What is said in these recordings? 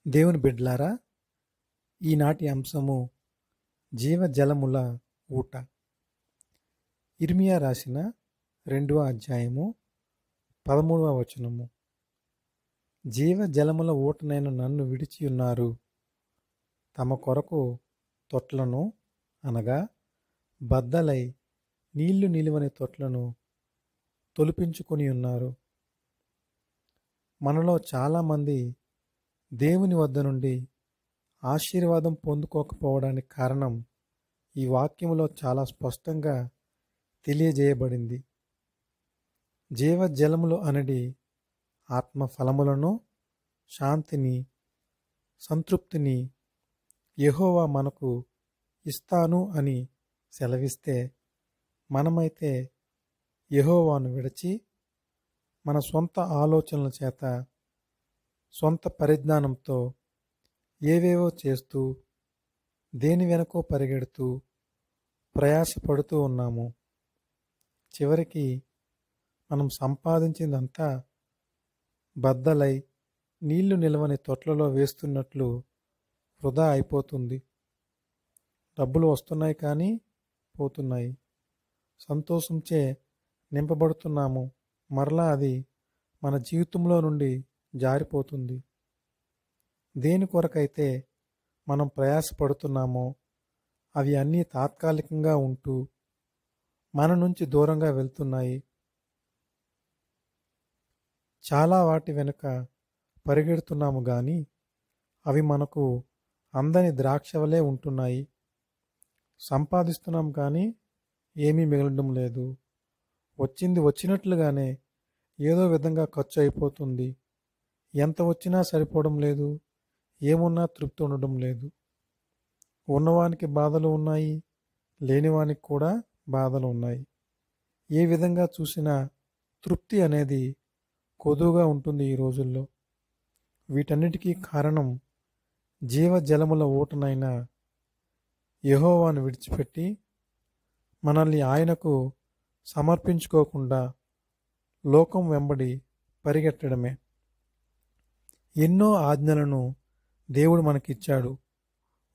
దేవుని బిడ్డలారా, ఈనాటి అంశము జీవజలముల ఊట. ఇర్మియా రాసిన 2వ అధ్యాయము 13వ వచనము. జీవజలముల ఊటనైన నన్ను విడిచి ఉన్నారు, తమ కొరకు తొట్లను అనగా బద్దలై నీళ్లు నిలువని తొట్లను తొలిపించుకొని ఉన్నారు. మనలో చాలామంది దేవుని వద్ద నుండి ఆశీర్వాదం పొందుకోకపోవడానికి కారణం ఈ వాక్యములో చాలా స్పష్టంగా తెలియజేయబడింది. జీవజలములు అనడి ఆత్మ ఫలములను, శాంతిని, సంతృప్తిని యెహోవా మనకు ఇస్తాను అని సెలవిస్తే, మనమైతే యెహోవాను విడిచి మన సొంత ఆలోచనల చేత, సొంత పరిజ్ఞానంతో ఏవేవో చేస్తూ, దేని వెనకో పరిగెడుతూ, ప్రయాసపడుతూ ఉన్నాము. చివరికి మనం సంపాదించిందంతా బద్దలై నీళ్లు నిలవని తొట్లలో వేస్తున్నట్లు వృధా అయిపోతుంది. డబ్బులు వస్తున్నాయి కానీ పోతున్నాయి. సంతోషంచే నింపబడుతున్నాము, మరలా అది మన జీవితంలో నుండి జారిపోతుంది. దేని కొరకైతే మనం ప్రయాసపడుతున్నామో అవి అన్నీ తాత్కాలికంగా ఉంటూ మన నుంచి దూరంగా వెళ్తున్నాయి. చాలా వాటి వెనుక పరిగెడుతున్నాము కానీ అవి మనకు అందని ద్రాక్షవలే ఉంటున్నాయి. సంపాదిస్తున్నాం కానీ ఏమీ మిగలడం లేదు. వచ్చింది వచ్చినట్లుగానే ఏదో విధంగా ఖర్చు అయిపోతుంది. ఎంత వచ్చినా సరిపోవడం లేదు, ఏమున్నా తృప్తి ఉండడం లేదు. ఉన్నవానికి బాధలు ఉన్నాయి, లేనివానికి కూడా బాధలు ఉన్నాయి. ఏ విధంగా చూసినా తృప్తి అనేది కొదువుగా ఉంటుంది ఈ రోజుల్లో. వీటన్నిటికీ కారణం జీవజలముల ఊటనైన యెహోవాను విడిచిపెట్టి మనల్ని ఆయనకు సమర్పించుకోకుండా లోకం వెంబడి పరిగెట్టడమే. ఎన్నో ఆజ్ఞలను దేవుడు మనకిచ్చాడు.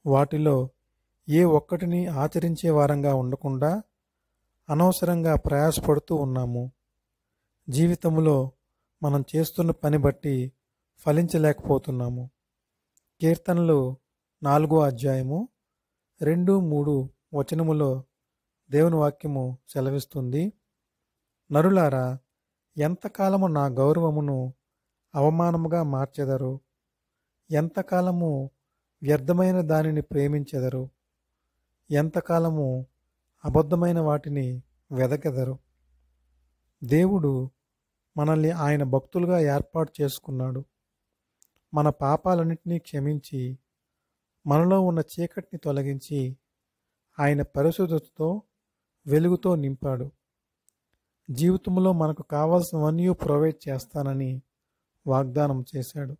వాటిలో ఏ ఒక్కటిని ఆచరించే వారంగా ఉండకుండా అనవసరంగా ప్రయాసపడుతూ ఉన్నాము. జీవితంలో మనం చేస్తున్న పని బట్టి ఫలించలేకపోతున్నాము. కీర్తనలు 4వ అధ్యాయము 2-3 వచనములో దేవుని వాక్యము సెలవిస్తుంది. నరులారా, ఎంతకాలము నా గౌరవమును అవమానముగా మార్చెదరు? ఎంతకాలము వ్యర్థమైన దానిని ప్రేమించెదరు? ఎంతకాలము అబద్ధమైన వాటిని వెదకెదరు? దేవుడు మనల్ని ఆయన భక్తులుగా ఏర్పాటు చేసుకున్నాడు. మన పాపాలన్నింటినీ క్షమించి మనలో ఉన్న చీకటిని తొలగించి ఆయన పరిశుద్ధతతో, వెలుగుతో నింపాడు. జీవితంలో మనకు కావాల్సినవన్నీ ప్రొవైడ్ చేస్తానని వాగ్దానం చేశాడు.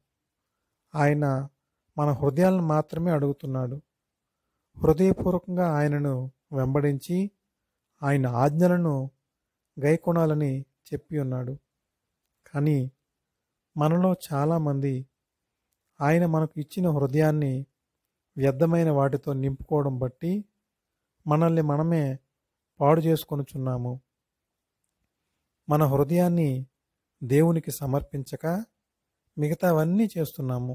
ఆయన మన హృదయాలను మాత్రమే అడుగుతున్నాడు. హృదయపూర్వకంగా ఆయనను వెంబడించి ఆయన ఆజ్ఞలను గైకొనాలని చెప్పి ఉన్నాడు. కానీ మనలో చాలామంది ఆయన మనకు ఇచ్చిన హృదయాన్ని వ్యర్థమైన వాటితో నింపుకోవడం బట్టి మనల్ని మనమే పాడు చేసుకొనుచున్నాము. మన హృదయాన్ని దేవునికి సమర్పించక మిగతావన్నీ చేస్తున్నాము.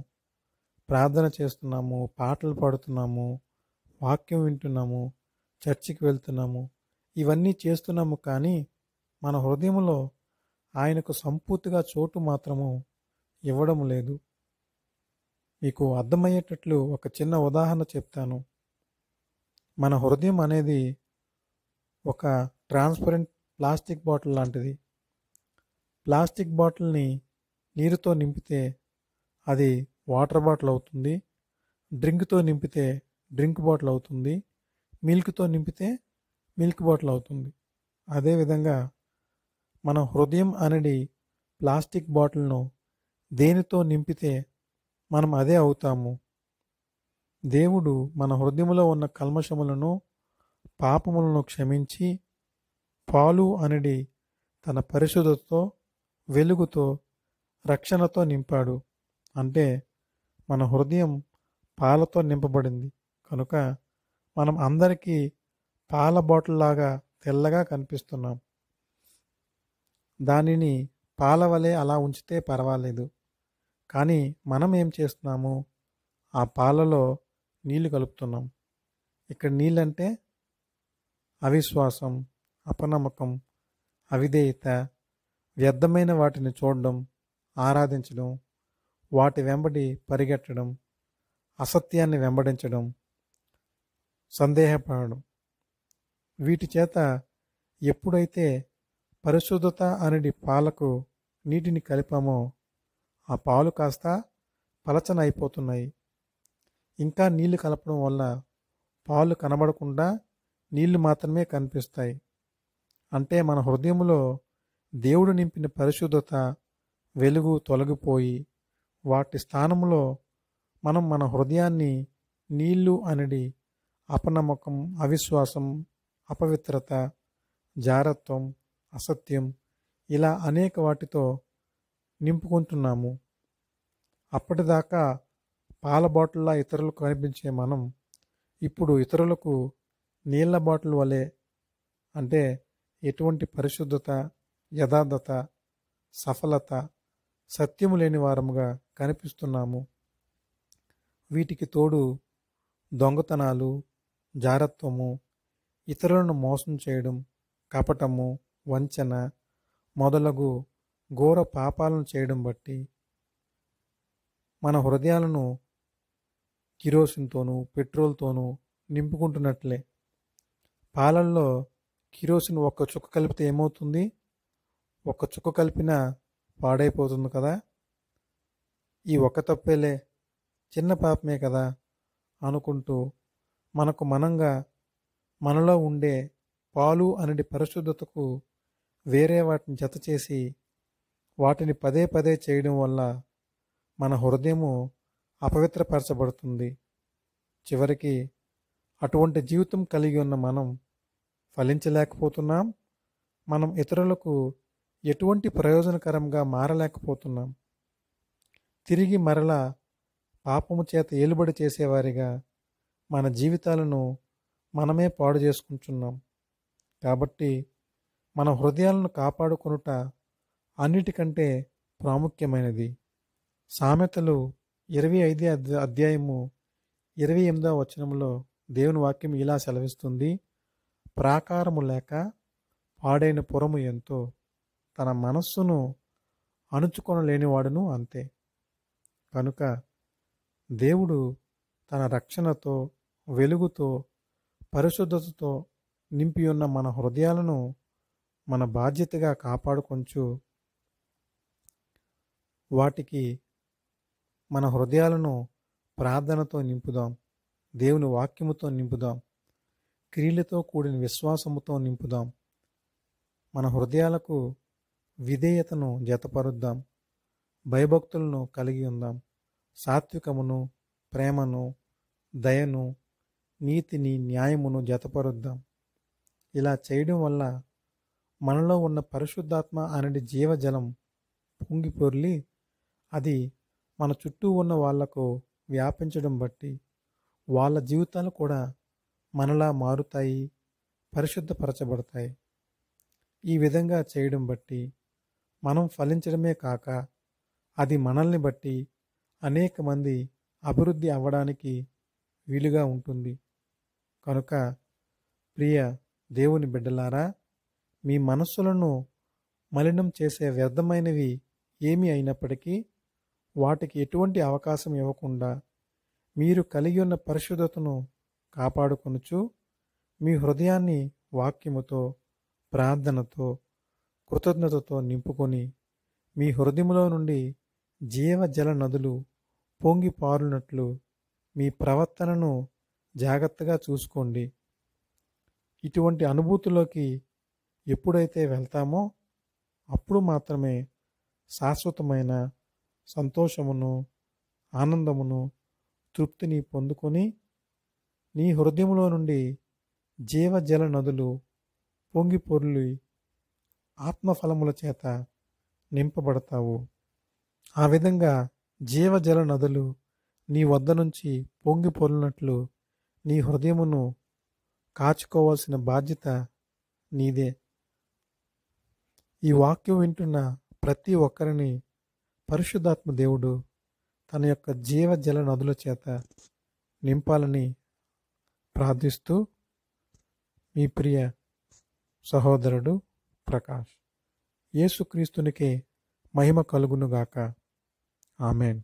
ప్రార్థన చేస్తున్నాము, పాటలు పాడుతున్నాము, వాక్యం వింటున్నాము, చర్చికి వెళ్తున్నాము. ఇవన్నీ చేస్తున్నాము కానీ మన హృదయంలో ఆయనకు సంపూర్తిగా చోటు మాత్రము ఇవ్వడం లేదు. మీకు అర్థమయ్యేటట్లు ఒక చిన్న ఉదాహరణ చెప్తాను. మన హృదయం అనేది ఒక ట్రాన్స్పరెంట్ ప్లాస్టిక్ బాటిల్ లాంటిది. ప్లాస్టిక్ బాటిల్ని నీరుతో నింపితే అది వాటర్ బాటిల్ అవుతుంది. డ్రింక్తో నింపితే డ్రింక్ బాటిల్ అవుతుంది. మిల్క్తో నింపితే మిల్క్ బాటిల్ అవుతుంది. అదేవిధంగా మన హృదయం అనేది ప్లాస్టిక్ బాటిల్ను దేనితో నింపితే మనం అదే అవుతాము. దేవుడు మన హృదయంలో ఉన్న కల్మషములను, పాపములను క్షమించి పాలు అనేది తన పరిశుద్ధతతో, వెలుగుతో, రక్షణతో నింపాడు. అంటే మన హృదయం పాలతో నింపబడింది కనుక మనం అందరికీ పాల బాటిల్లాగా తెల్లగా కనిపిస్తున్నాం. దానిని పాల వలె అలా ఉంచితే పర్వాలేదు. కానీ మనం ఏం చేస్తున్నాము? ఆ పాలలో నీళ్లు కలుపుతున్నాం. ఇక్కడ నీళ్ళంటే అవిశ్వాసం, అపనమ్మకం, అవిధేయత, వ్యర్థమైన వాటిని చూడడం, ఆరాధించడం, వాటి వెంబడి పరిగెట్టడం, అసత్యాన్ని వెంబడించడం, సందేహపడడం. వీటి చేత ఎప్పుడైతే పరిశుద్ధత అనేది పాలకు నీటిని కలిపామో ఆ పాలు కాస్త పలచన అయిపోతున్నాయి. ఇంకా నీళ్లు కలపడం వల్ల పాలు కనబడకుండా నీళ్లు మాత్రమే కనిపిస్తాయి. అంటే మన హృదయంలో దేవుడు నింపిన పరిశుద్ధత, వెలుగు తొలగిపోయి వాటి స్థానంలో మనం మన హృదయాన్ని నీళ్లు అనేది అపనమ్మకం, అవిశ్వాసం, అపవిత్రత, జారత్వం, అసత్యం ఇలా అనేక వాటితో నింపుకుంటున్నాము. అప్పటిదాకా పాల బాటిల్లా ఇతరులకు కనిపించే మనం ఇప్పుడు ఇతరులకు నీళ్ల బాటిల్ వలె, అంటే ఎటువంటి పరిశుద్ధత, యథార్థత, సఫలత, సత్యము లేని వారముగా కనిపిస్తున్నాము. వీటికి తోడు దొంగతనాలు, జారత్వము, ఇతరులను మోసం చేయడం, కపటము, వంచన మొదలగు ఘోర పాపాలను చేయడం బట్టి మన హృదయాలను కిరోసిన్తోనూ పెట్రోల్తోనూ నింపుకుంటున్నట్లే. పాలల్లో కిరోసిన్ ఒక్క చుక్క కలిపితే ఏమవుతుంది? ఒక్క చుక్క కలిపినా పాడైపోతుంది కదా. ఈ ఒక్క తప్పేలే, చిన్న పాపమే కదా అనుకుంటూ మనకు మనంగా మనలో ఉండే పాలు అనేది పరిశుద్ధతకు వేరే వాటిని జత చేసి వాటిని పదే పదే చేయడం వల్ల మన హృదయము అపవిత్రపరచబడుతుంది. చివరికి అటువంటి జీవితం కలిగి ఉన్న మనం ఫలించలేకపోతున్నాం. మనం ఇతరులకు ఎటువంటి ప్రయోజనకరంగా మారలేకపోతున్నాం. తిరిగి మరలా పాపము చేత ఏలుబడి చేసేవారిగా మన జీవితాలను మనమే పాడు చేసుకుంటున్నాం. కాబట్టి మన హృదయాలను కాపాడుకొనుట అన్నిటికంటే ప్రాముఖ్యమైనది. సామెతలు 25 అధ్యాయము 28వ వచనంలో దేవుని వాక్యం ఇలా సెలవిస్తుంది. ప్రాకారము లేక పాడైన పురము ఎంతో, తన మనస్సును అణుచుకొనలేనివాడును అంతే. కనుక దేవుడు తన రక్షణతో, వెలుగుతో, పరిశుద్ధతతో నింపి ఉన్న మన హృదయాలను మన బాధ్యతగా కాపాడుకొంచు వాటికి మన హృదయాలను ప్రార్థనతో నింపుదాం, దేవుని వాక్యముతో నింపుదాం, క్రియలతో కూడిన విశ్వాసముతో నింపుదాం. మన హృదయాలకు విధేయతను జతపరుద్దాం, భయభక్తులను కలిగి ఉందాం, సాత్వికమును, ప్రేమను, దయను, నీతిని, న్యాయమును జతపరుద్దాం. ఇలా చేయడం వల్ల మనలో ఉన్న పరిశుద్ధాత్మ అనేది జీవజలం పొంగి పొర్లి అది మన చుట్టూ ఉన్న వాళ్లకు వ్యాపించడం బట్టి వాళ్ళ జీవితాలు కూడా మనలా మారుతాయి, పరిశుద్ధపరచబడతాయి. ఈ విధంగా చేయడం బట్టి మనం ఫలించడమే కాక అది మనల్ని బట్టి అనేక మంది అభివృద్ధి అవ్వడానికి వీలుగా ఉంటుంది. కనుక ప్రియ దేవుని బిడ్డలారా, మీ మనస్సులను మలినం చేసే వ్యర్థమైనవి ఏమి అయినప్పటికీ వాటికి ఎటువంటి అవకాశం ఇవ్వకుండా మీరు కలిగి ఉన్న పరిశుద్ధతను కాపాడుకొనుచు మీ హృదయాన్ని వాక్యముతో, ప్రార్థనతో, కృతజ్ఞతతో నింపుకొని మీ హృదయంలో నుండి జీవజల నదులు పొంగి పారునట్లు మీ ప్రవర్తనను జాగ్రత్తగా చూసుకోండి. ఇటువంటి అనుభూతిలోకి ఎప్పుడైతే వెళ్తామో అప్పుడు మాత్రమే శాశ్వతమైన సంతోషమును, ఆనందమును, తృప్తిని పొందుకొని నీ హృదయంలో నుండి జీవజల నదులు పొంగి పొర్లి ఆత్మఫలముల చేత నింపబడతావు. ఆ విధంగా జీవజల నదులు నీ వద్ద నుంచి పొంగి పొర్లినట్లు నీ హృదయమును కాచుకోవాల్సిన బాధ్యత నీదే. ఈ వాక్యం వింటున్న ప్రతి ఒక్కరిని పరిశుద్ధాత్మ దేవుడు తన యొక్క జీవజల నదుల చేత నింపాలని ప్రార్థిస్తూ మీ ప్రియ సహోదరుడు ప్రకాష్. యేసుక్రీస్తునికి మహిమ కలుగునుగాక. ఆమెన్.